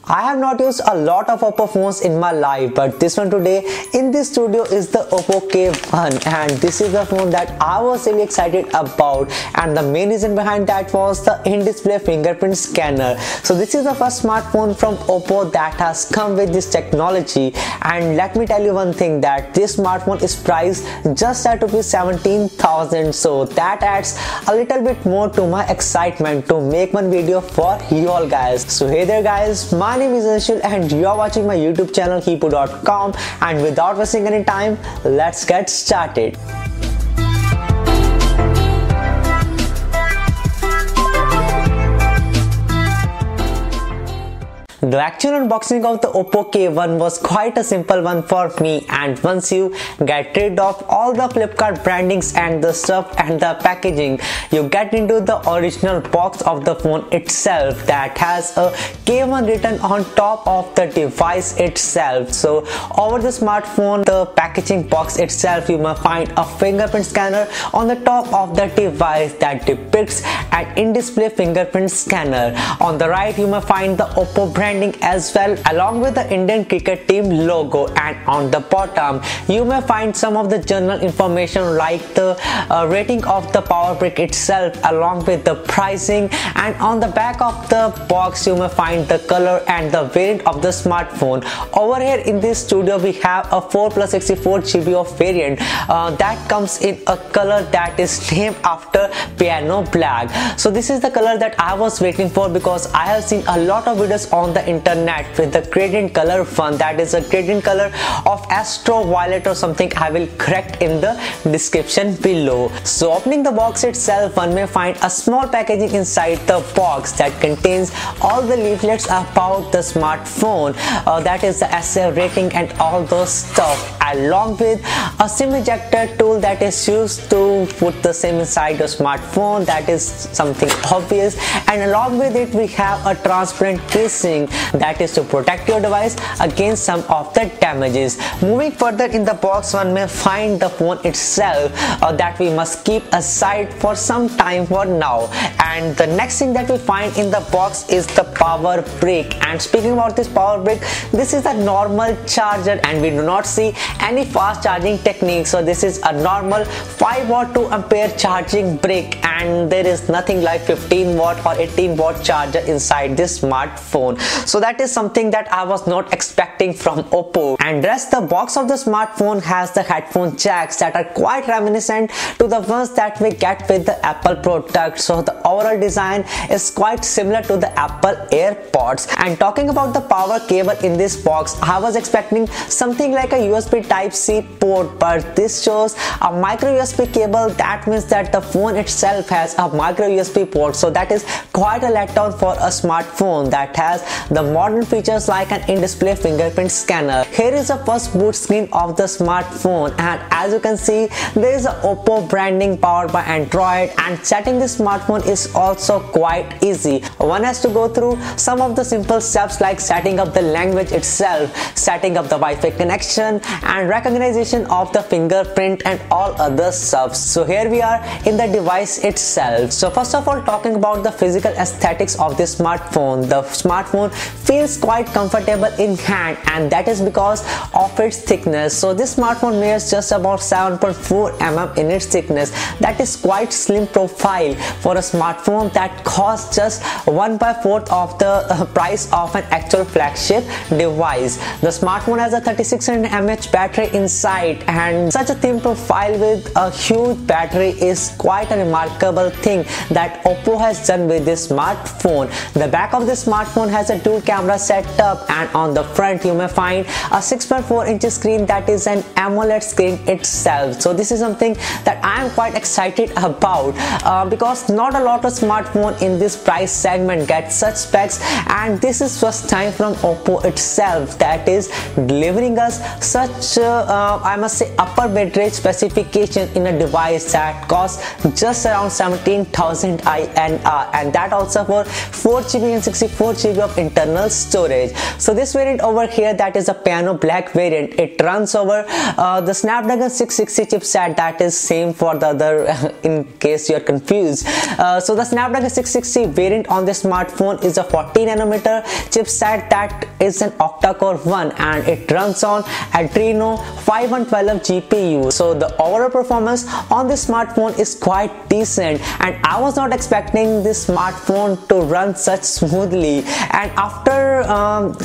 I have not used a lot of OPPO phones in my life, but this one today in this studio is the OPPO K1, and this is the phone that I was really excited about, and the main reason behind that was the in-display fingerprint scanner. So this is the first smartphone from OPPO that has come with this technology, and let me tell you one thing, that this smartphone is priced just at Rs 17,000, so that adds a little bit more to my excitement to make one video for you all guys. So hey there guys, my name is Astral and you are watching my YouTube channel OPPO.com, and without wasting any time, let's get started. The actual unboxing of the OPPO K1 was quite a simple one for me, and once you get rid of all the Flipkart brandings and the stuff and the packaging, you get into the original box of the phone itself that has a K1 written on top of the device itself. So over the smartphone, the packaging box itself, you may find a fingerprint scanner on the top of the device that depicts an in-display fingerprint scanner. On the right, you may find the OPPO brand as well, along with the Indian cricket team logo, and on the bottom you may find some of the general information like the rating of the power brick itself along with the pricing, and on the back of the box you may find the color and the variant of the smartphone. Over here in this studio we have a 4+64GB of variant that comes in a color that is named after piano black. So this is the color that I was waiting for, because I have seen a lot of videos on the internet with the gradient color one, that is a gradient color of Astral violet or something. I will correct in the description below. So opening the box itself, one may find a small packaging inside the box that contains all the leaflets about the smartphone, that is the essay rating and all those stuff, along with a SIM ejector tool that is used to put the SIM inside the smartphone, that is something obvious, and along with it we have a transparent casing that is to protect your device against some of the damages. Moving further in the box, one may find the phone itself that we must keep aside for some time for now, and the next thing that we find in the box is the power brick. And speaking about this power brick, this is a normal charger and we do not see any fast charging technique. So this is a normal 5 watt 2 ampere charging brick, and there is nothing like 15 watt or 18 watt charger inside this smartphone. So that is something that I was not expecting from OPPO. And rest, the box of the smartphone has the headphone jacks that are quite reminiscent to the ones that we get with the Apple product. So the overall design is quite similar to the Apple AirPods. And talking about the power cable in this box, I was expecting something like a USB Type-C port, but this shows a micro USB cable. That means that the phone itself has a micro USB port. So that is quite a letdown for a smartphone that has the modern features like an in-display fingerprint scanner. Here is the first boot screen of the smartphone, and as you can see, there is a OPPO branding powered by Android, and setting this smartphone is also quite easy. One has to go through some of the simple steps like setting up the language itself, setting up the Wi-Fi connection, and recognition of the fingerprint and all other stuff. So here we are in the device itself. So first of all, talking about the physical aesthetics of this smartphone, the smartphone feels quite comfortable in hand, and that is because of its thickness. So this smartphone measures just about 7.4 mm in its thickness. That is quite slim profile for a smartphone that costs just 1/4 of the price of an actual flagship device. The smartphone has a 3600 mAh battery inside, and such a thin profile with a huge battery is quite a remarkable thing that OPPO has done with this smartphone. The back of the smartphone has a dual camera setup, and on the front you may find a 6.4-inch screen that is an AMOLED screen itself. So this is something that I am quite excited about, because not a lot of smartphone in this price segment get such specs, and this is first time from OPPO itself that is delivering us such such I must say upper mid-range specification in a device that costs just around 17,000 INR, and that also for 4GB and 64GB of internal storage. So this variant over here, that is a piano black variant, it runs over the Snapdragon 660 chipset that is same for the other in case you are confused. So the Snapdragon 660 variant on this smartphone is a 40nm chipset that is an octa-core one, and it runs on Adreno 512 GPU. So the overall performance on this smartphone is quite decent, and I was not expecting this smartphone to run such smoothly. And after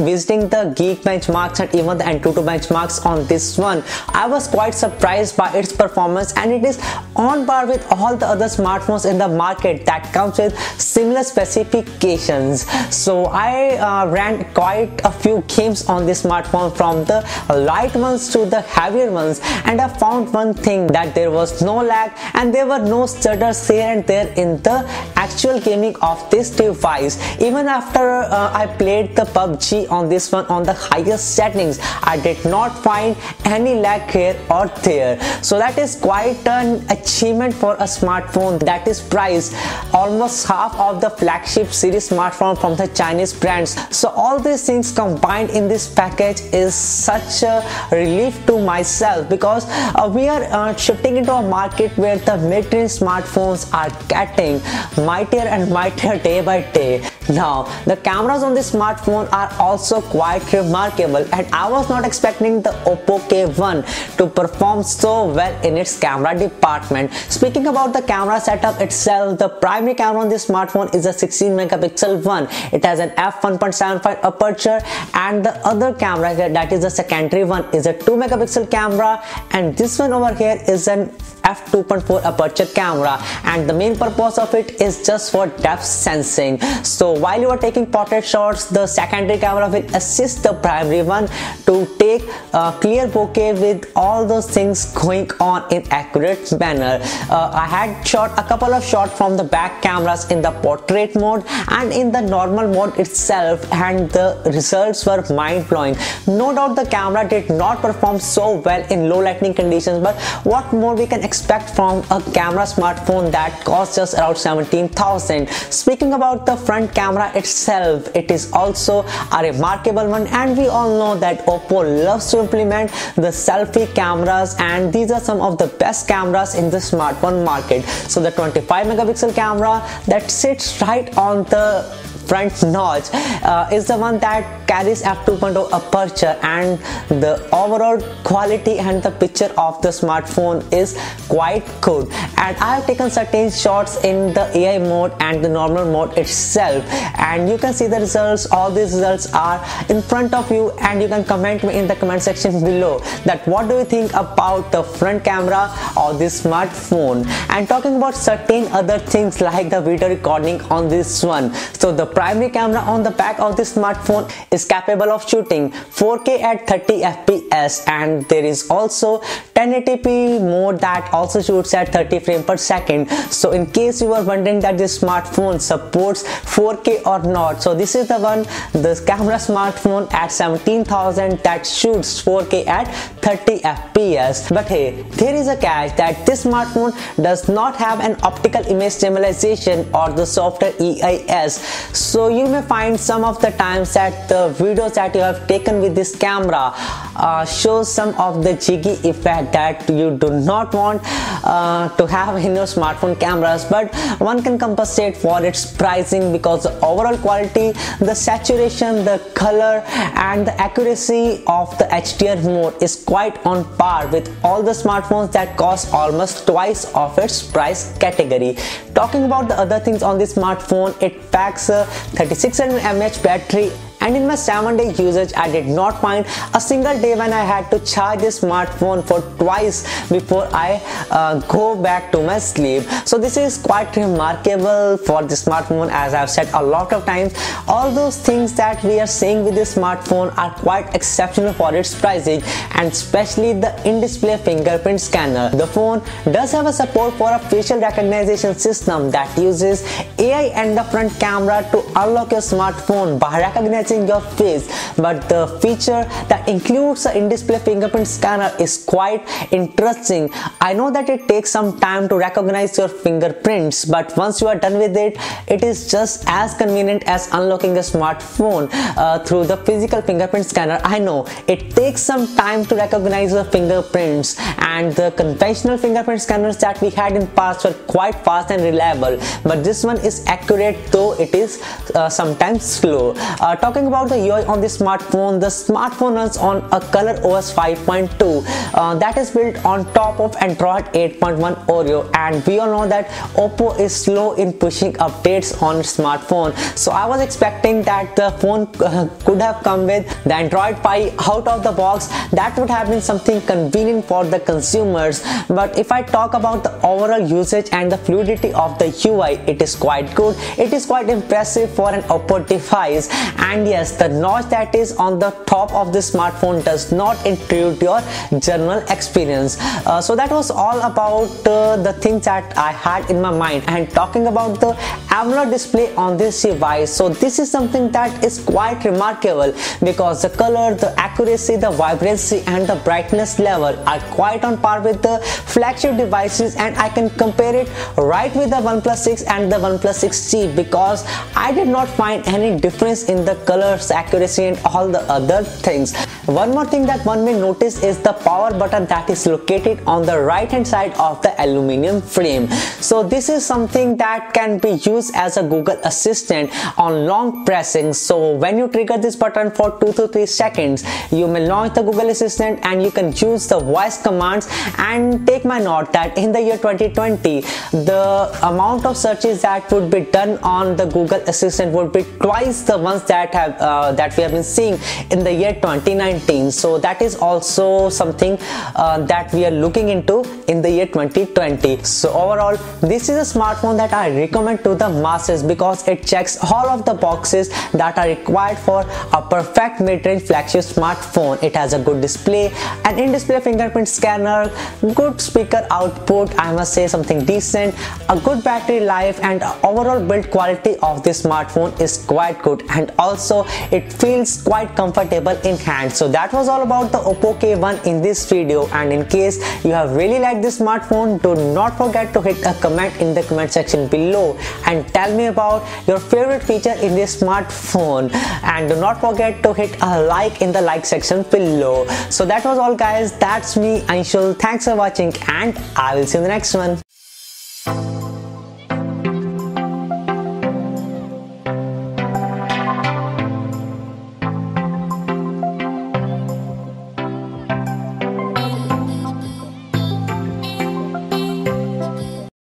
visiting the Geek benchmarks and even the Antutu benchmarks on this one, I was quite surprised by its performance, and it is on par with all the other smartphones in the market that comes with similar specifications. So I ran quite a few games on this smartphone, from the light ones to the heavier ones, and I found one thing, that there was no lag and there were no stutters here and there in the actual gaming of this device. Even after I played the PUBG on this one on the highest settings, I did not find any lag here or there. So that is quite an achievement for a smartphone that is priced almost half of the flagship series smartphone from the Chinese brands. So all these things combined in this package is such a relief to myself, because we are shifting into a market where the mid-range smartphones are getting mightier and mightier day by day. Now the cameras on this smartphone are also quite remarkable, and I was not expecting the OPPO K1 to perform so well in its camera department. Speaking about the camera setup itself, the primary camera on this smartphone is a 16 megapixel one. It has an f1.75 aperture, and the other camera here, that is the secondary one, is a 2 megapixel camera, and this one over here is an f2.4 aperture camera, and the main purpose of it is just for depth sensing. So while you are taking portrait shots, the secondary camera will assist the primary one to take clear bokeh with all those things going on in accurate manner. I had shot a couple of shots from the back cameras in the portrait mode and in the normal mode itself, and the results were mind-blowing. No doubt the camera did not perform so well in low lighting conditions, but what more we can expect from a camera smartphone that costs just around 17,000. Speaking about the front camera itself, it is also a remarkable one, and we all know that OPPO loves to implement the selfie cameras, and these are some of the best cameras in the smartphone market. So the 25 megapixel camera that sits right on the front notch is the one that carries f2.0 aperture, and the overall quality and the picture of the smartphone is quite good. And I have taken certain shots in the AI mode and the normal mode itself, and you can see the results. All these results are in front of you, and you can comment me in the comment section below that what do you think about the front camera of this smartphone. And talking about certain other things like the video recording on this one, so the primary camera on the back of this smartphone is capable of shooting 4K at 30 FPS, and there is also 1080p mode that also shoots at 30 frames per second. So in case you are wondering that this smartphone supports 4K or not, so this is the one, the camera smartphone at 17,000 that shoots 4K at 30 FPS. But hey, there is a catch, that this smartphone does not have an optical image stabilization or the software EIS. So you may find some of the times that the videos that you have taken with this camera shows some of the jiggy effect that you do not want to have in your smartphone cameras, but one can compensate for its pricing, because the overall quality, the saturation, the color and the accuracy of the HDR mode is quite on par with all the smartphones that cost almost twice of its price category. Talking about the other things on this smartphone, it packs a 3600 mAh battery, and in my 7-day usage I did not find a single day when I had to charge this smartphone for twice before I go back to my sleep. So this is quite remarkable for the smartphone. As I've said a lot of times, all those things that we are saying with this smartphone are quite exceptional for its pricing, and especially the in-display fingerprint scanner. The phone does have a support for a facial recognition system that uses AI and the front camera to unlock your smartphone by recognizing recognizing your face. But the feature that includes the in-display fingerprint scanner is quite interesting. I know that it takes some time to recognize your fingerprints, but once you are done with it, it is just as convenient as unlocking a smartphone through the physical fingerprint scanner. I know it takes some time to recognize your fingerprints, and the conventional fingerprint scanners that we had in past were quite fast and reliable, but this one is accurate, though it is sometimes slow. Talking about the UI on the smartphone runs on a ColorOS 5.2 that is built on top of Android 8.1 Oreo, and we all know that OPPO is slow in pushing updates on smartphone. So I was expecting that the phone could have come with the Android Pie out of the box. That would have been something convenient for the consumers. But if I talk about the overall usage and the fluidity of the UI, it is quite good. It is quite impressive for an OPPO device. And yes, the notch that is on the top of the smartphone does not intrude your general experience. So that was all about the things that I had in my mind. And talking about the AMOLED display on this device, so this is something that is quite remarkable because the color, the accuracy, the vibrancy and the brightness level are quite on par with the flagship devices, and I can compare it right with the OnePlus 6 and the OnePlus 6T because I did not find any difference in the colors, accuracy and all the other things. One more thing that one may notice is the power button that is located on the right hand side of the aluminum frame. So this is something that can be used as a Google Assistant on long pressing. So when you trigger this button for 2 to 3 seconds, you may launch the Google Assistant and you can use the voice commands. And take my note that in the year 2020, the amount of searches that would be done on the Google Assistant would be twice the ones that we have been seeing in the year 2019. So that is also something that we are looking into in the year 2020. So overall, this is a smartphone that I recommend to the masses because it checks all of the boxes that are required for a perfect mid-range flagship smartphone. It has a good display, an in-display fingerprint scanner, good speaker output, I must say something decent, a good battery life, and overall build quality of this smartphone is quite good, and also it feels quite comfortable in hand. So that was all about the OPPO K1 in this video, and in case you have really liked this smartphone, do not forget to hit a comment in the comment section below and tell me about your favorite feature in this smartphone, and do not forget to hit a like in the like section below. So that was all guys, that's me Anshul, thanks for watching and I will see you in the next one.